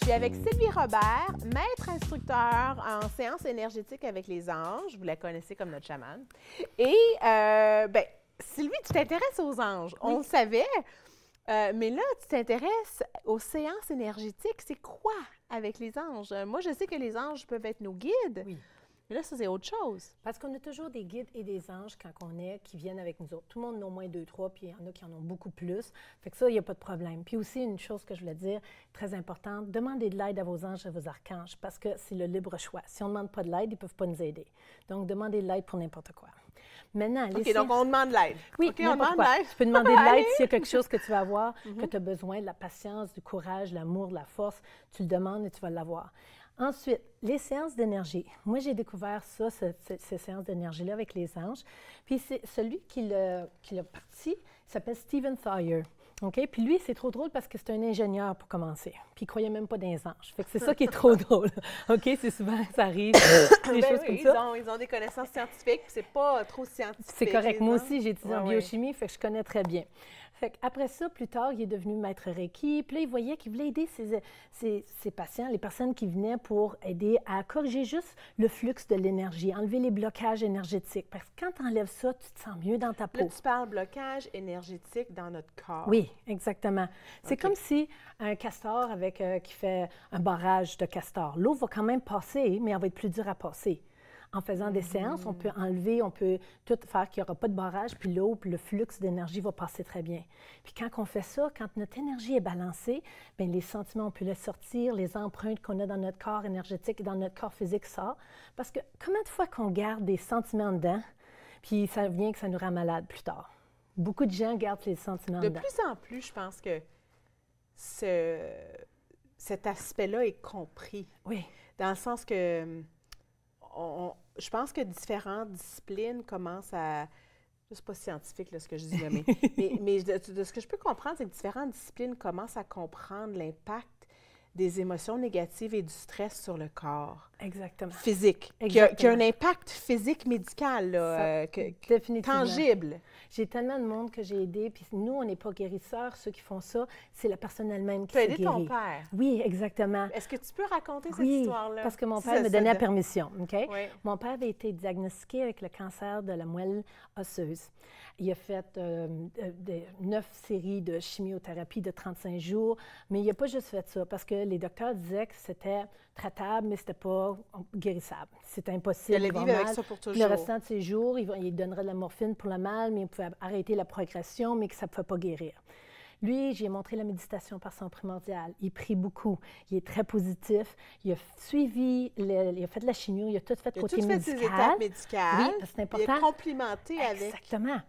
Je suis avec Sylvie Robert, maître instructeur en séance énergétique avec les anges. Vous la connaissez comme notre chamane. Et, Sylvie, tu t'intéresses aux anges. On le savait, mais là, tu t'intéresses aux séances énergétiques. C'est quoi avec les anges? Moi, je sais que les anges peuvent être nos guides. Oui. Mais là, ça, c'est autre chose. Parce qu'on a toujours des guides et des anges quand on est, qui viennent avec nous autres. Tout le monde en a au moins 2, 3, puis il y en a qui en ont beaucoup plus. Fait que ça, il n'y a pas de problème. Puis aussi, une chose que je voulais dire, très importante, demandez de l'aide à vos anges et à vos archanges, parce que c'est le libre choix. Si on ne demande pas de l'aide, ils ne peuvent pas nous aider. Donc, demandez de l'aide pour n'importe quoi. Maintenant, OK, donc on demande de l'aide. Oui, OK, on demande de l'aide. Tu peux demander de l'aide s'il y a quelque chose que tu vas avoir, que tu as besoin, de la patience, du courage, de l'amour, de la force. Tu le demandes et tu vas l'avoir. Ensuite, les séances d'énergie. Moi, j'ai découvert ça, ces séances d'énergie-là avec les anges. Puis c'est celui qui l'a parti, il s'appelle Stephen Thayer. OK? Puis lui, c'est trop drôle parce que c'est un ingénieur pour commencer. Puis il ne croyait même pas dans les anges. Fait que c'est ça qui est trop drôle. OK? C'est souvent, ça arrive, des choses comme ça. Ils ont des connaissances scientifiques, puis c'est pas trop scientifique. C'est correct. Moi aussi, j'ai étudié en Ouais, biochimie, fait que je connais très bien. Fait après ça, plus tard, il est devenu maître Reiki. Puis là, il voyait qu'il voulait aider ses patients, les personnes qui venaient pour aider à corriger juste le flux de l'énergie, enlever les blocages énergétiques. Parce que quand tu enlèves ça, tu te sens mieux dans ta peau. Là, tu parles blocage énergétique dans notre corps. Oui, exactement. C'est comme si un castor qui fait un barrage de castor. L'eau va quand même passer, mais elle va être plus dure à passer. En faisant des séances, on peut enlever, on peut tout faire qu'il n'y aura pas de barrage, puis l'eau, puis le flux d'énergie va passer très bien. Puis quand on fait ça, quand notre énergie est balancée, bien, les sentiments, on peut les sortir, les empreintes qu'on a dans notre corps énergétique et dans notre corps physique sortent. Parce que combien de fois qu'on garde des sentiments dedans, puis ça vient que ça nous rend malade plus tard? Beaucoup de gens gardent les sentiments dedans. De plus en plus, je pense que cet aspect-là est compris. Oui. Dans le sens que je pense que différentes disciplines commencent à... C'est pas scientifique, là, ce que je dis, là, mais de ce que je peux comprendre, c'est que différentes disciplines commencent à comprendre l'impact des émotions négatives et du stress sur le corps. Exactement. Physique. Exactement. Qui a un impact physique médical, là, définitivement. tangible. J'ai tellement de monde que j'ai aidé, puis nous, on n'est pas guérisseurs. Ceux qui font ça, c'est la personne elle-même qui Tu as se aidé guérit. ton père. Oui, exactement. Est-ce que tu peux raconter cette Oui, histoire-là? parce que mon père me donnait la permission. OK? Oui. Mon père avait été diagnostiqué avec le cancer de la moelle osseuse. Il a fait 9 séries de chimiothérapie de 35 jours, mais il n'a pas juste fait ça, parce que les docteurs disaient que c'était traitable, mais ce n'était pas guérissable. C'était impossible. Il allait vivre avec ça pour toujours. Le restant de ses jours, il donnerait de la morphine pour le mal, mais il pouvait arrêter la progression, mais que ça ne pouvait pas guérir. Lui, j'ai montré la méditation par son primordial. Il prie beaucoup. Il est très positif. Il a suivi, il a fait de la chimio, il a tout fait côté médical. Il a tout fait ses étapes médicales. Oui, c'est important. Il a complimenté avec. Exactement.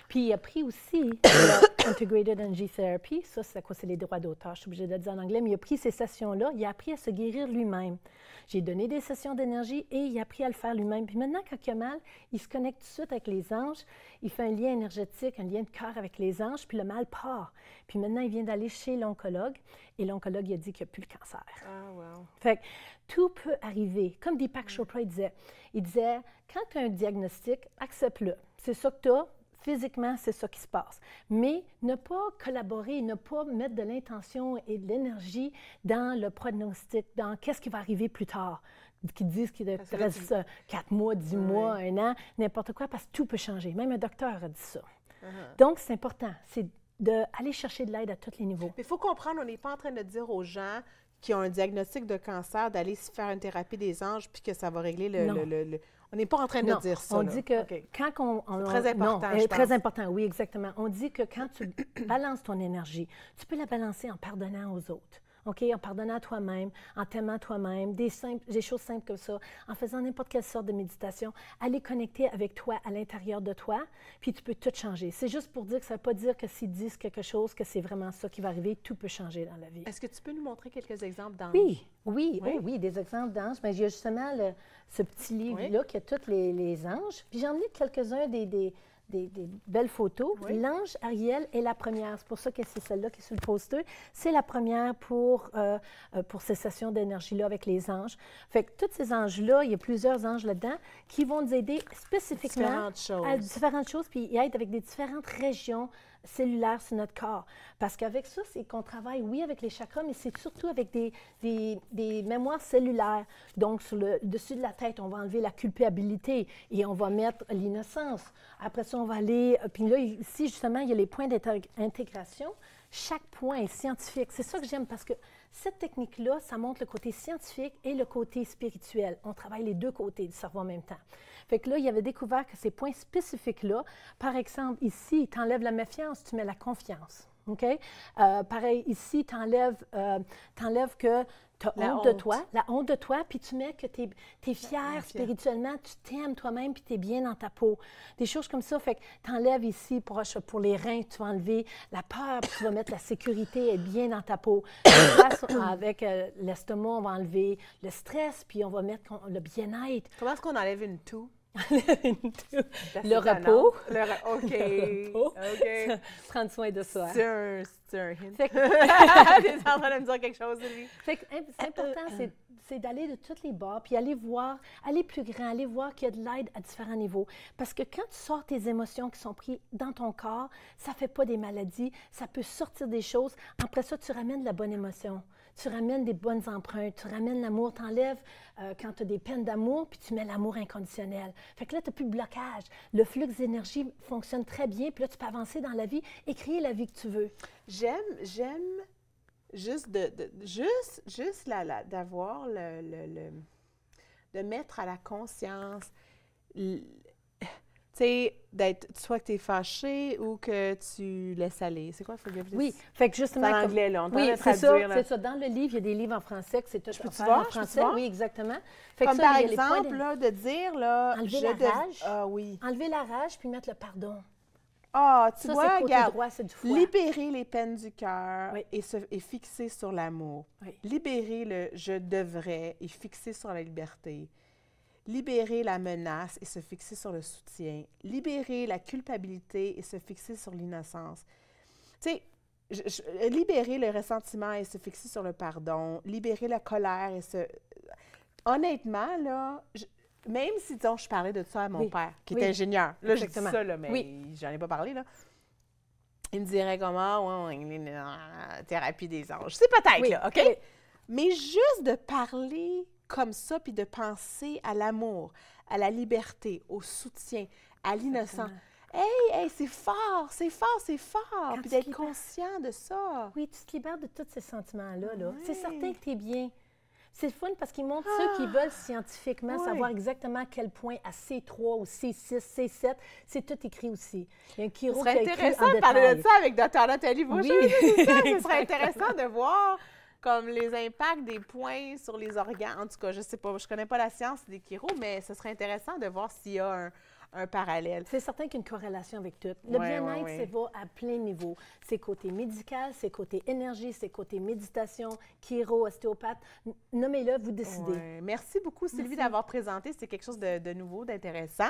Puis il a pris aussi Integrated Energy Therapy. Ça, c'est quoi? C'est les droits d'auteur. Je suis obligée de le dire en anglais, mais il a pris ces sessions-là. Il a appris à se guérir lui-même. J'ai donné des sessions d'énergie et il a appris à le faire lui-même. Puis maintenant, quand il a mal, il se connecte tout de suite avec les anges. Il fait un lien énergétique, un lien de cœur avec les anges, puis le mal part. Puis maintenant, il vient d'aller chez l'oncologue et l'oncologue, il a dit qu'il n'y a plus le cancer. Ah, wow. Fait que tout peut arriver. Comme Deepak Chopra il disait, quand tu as un diagnostic, accepte-le. C'est ça que tu as. Physiquement, c'est ça qui se passe. Mais ne pas collaborer, ne pas mettre de l'intention et de l'énergie dans le pronostic, dans qu'est-ce qui va arriver plus tard. Qui disent qu'il reste 4 mois, 10 mois, 1 an, n'importe quoi, parce que tout peut changer. Même un docteur a dit ça. Donc, c'est important. C'est d'aller chercher de l'aide à tous les niveaux. Mais il faut comprendre, on n'est pas en train de dire aux gens qui ont un diagnostic de cancer d'aller se faire une thérapie des anges puis que ça va régler le on n'est pas en train de dire ça. On dit que quand on... C'est très important, je pense. Très important, oui, exactement. On dit que quand tu balances ton énergie, tu peux la balancer en pardonnant aux autres. OK? En pardonnant à toi-même, en t'aimant toi-même, des choses simples comme ça, en faisant n'importe quelle sorte de méditation, aller connecter avec toi à l'intérieur de toi, puis tu peux tout changer. C'est juste pour dire que ça ne veut pas dire que s'ils disent quelque chose, que c'est vraiment ça qui va arriver, tout peut changer dans la vie. Est-ce que tu peux nous montrer quelques exemples d'anges? Oui, des exemples d'anges. Mais il y a justement ce petit livre-là qui a tous les anges. Puis j'en ai quelques-uns des belles photos. Oui. L'ange Ariel est la première. C'est pour ça que c'est celle-là qui est sur le poster. C'est la première pour ces sessions d'énergie-là avec les anges. Fait que tous ces anges-là, il y a plusieurs anges là-dedans qui vont nous aider spécifiquement différentes choses. à différentes choses, puis ils aident avec des différentes régions cellulaire sur notre corps. Parce qu'avec ça, c'est qu'on travaille, oui, avec les chakras, mais c'est surtout avec des mémoires cellulaires. Donc, sur le dessus de la tête, on va enlever la culpabilité et on va mettre l'innocence. Après ça, on va aller... Puis là, ici, justement, il y a les points d'intégration. Chaque point est scientifique. C'est ça que j'aime parce que cette technique-là, ça montre le côté scientifique et le côté spirituel. On travaille les deux côtés du cerveau en même temps. Fait que là, il avait découvert que ces points spécifiques-là, par exemple, ici, tu enlèves la méfiance, tu mets la confiance. OK? Pareil, ici, tu enlèves que tu as honte de toi, la honte de toi, puis tu mets que tu es fier spirituellement, tu t'aimes toi-même, puis tu es bien dans ta peau. Des choses comme ça. Fait que tu enlèves ici, pour les reins, tu vas enlever la peur, puis tu vas mettre la sécurité, être bien dans ta peau. Avec l'estomac, on va enlever le stress, puis on va mettre le bien-être. Comment est-ce qu'on enlève une toux? Le repos. OK. OK. Prendre soin de soi. C'est un hint. Tu es en train de me dire quelque chose, lui. C'est important, c'est d'aller de tous les bords, puis aller voir, aller plus grand, aller voir qu'il y a de l'aide à différents niveaux. Parce que quand tu sors tes émotions qui sont prises dans ton corps, ça ne fait pas des maladies, ça peut sortir des choses. Après ça, tu ramènes la bonne émotion. Tu ramènes des bonnes empreintes, tu ramènes l'amour, tu enlèves quand tu as des peines d'amour, puis tu mets l'amour inconditionnel. Fait que là, tu n'as plus de blocage. Le flux d'énergie fonctionne très bien, puis là, tu peux avancer dans la vie et créer la vie que tu veux. J'aime juste d'avoir de mettre à la conscience, tu sais, soit que tu es fâché ou que tu laisses aller. C'est quoi, forgiveness? Oui, fait que justement... C'est en anglais, là, on oui, c'est ça. Dans le livre, il y a des livres en français que c'est tout en français. Oui, exactement. Fait comme que ça, par exemple, là, de dire, là... Enlever la rage. Ah oui. Enlever la rage, puis mettre le pardon. Ah, tu vois, c'est regarde, droit, c'est du foie. libérer les peines du cœur oui. et fixer sur l'amour. Oui. Libérer le « je devrais » et fixer sur la liberté. Libérer la menace et se fixer sur le soutien. Libérer la culpabilité et se fixer sur l'innocence. Tu sais, libérer le ressentiment et se fixer sur le pardon. Libérer la colère et se... Honnêtement, là... Même si, disons, je parlais de ça à mon père, qui est ingénieur. Là, je dis ça, là, mais j'en ai pas parlé, là. Il me dirait comment, thérapie des anges. C'est peut-être, là, OK? Mais juste de parler comme ça, puis de penser à l'amour, à la liberté, au soutien, à l'innocent. Hey, c'est fort, c'est fort, c'est fort. Puis d'être conscient de ça. Oui, tu te libères de tous ces sentiments-là. Là. C'est certain que tu es bien. C'est fun parce qu'ils montrent ceux qui veulent scientifiquement savoir exactement à quel point à C3 ou C6, C7, c'est tout écrit aussi. Il y a un chiro qui a écrit en détail. Ce serait intéressant de parler de ça avec Dr. Nathalie Boucher. Oui. Ce serait intéressant de voir comme les impacts des points sur les organes. En tout cas, je ne sais pas, je ne connais pas la science des chiros, mais ce serait intéressant de voir s'il y a un parallèle. C'est certain qu'il y a une corrélation avec tout. Le bien-être, c'est va à plein niveau. C'est côté médical, c'est côté énergie, c'est côté méditation, chiro, ostéopathe. Nommez-le, vous décidez. Ouais. Merci beaucoup, Sylvie, d'avoir présenté. C'est quelque chose de nouveau, d'intéressant.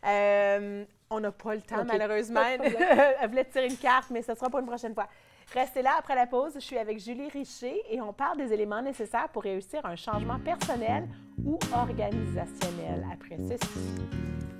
On n'a pas le temps, malheureusement. Elle voulait tirer une carte, mais ce sera pour une prochaine fois. Restez là après la pause. Je suis avec Julie Richer et on parle des éléments nécessaires pour réussir un changement personnel ou organisationnel après ceci.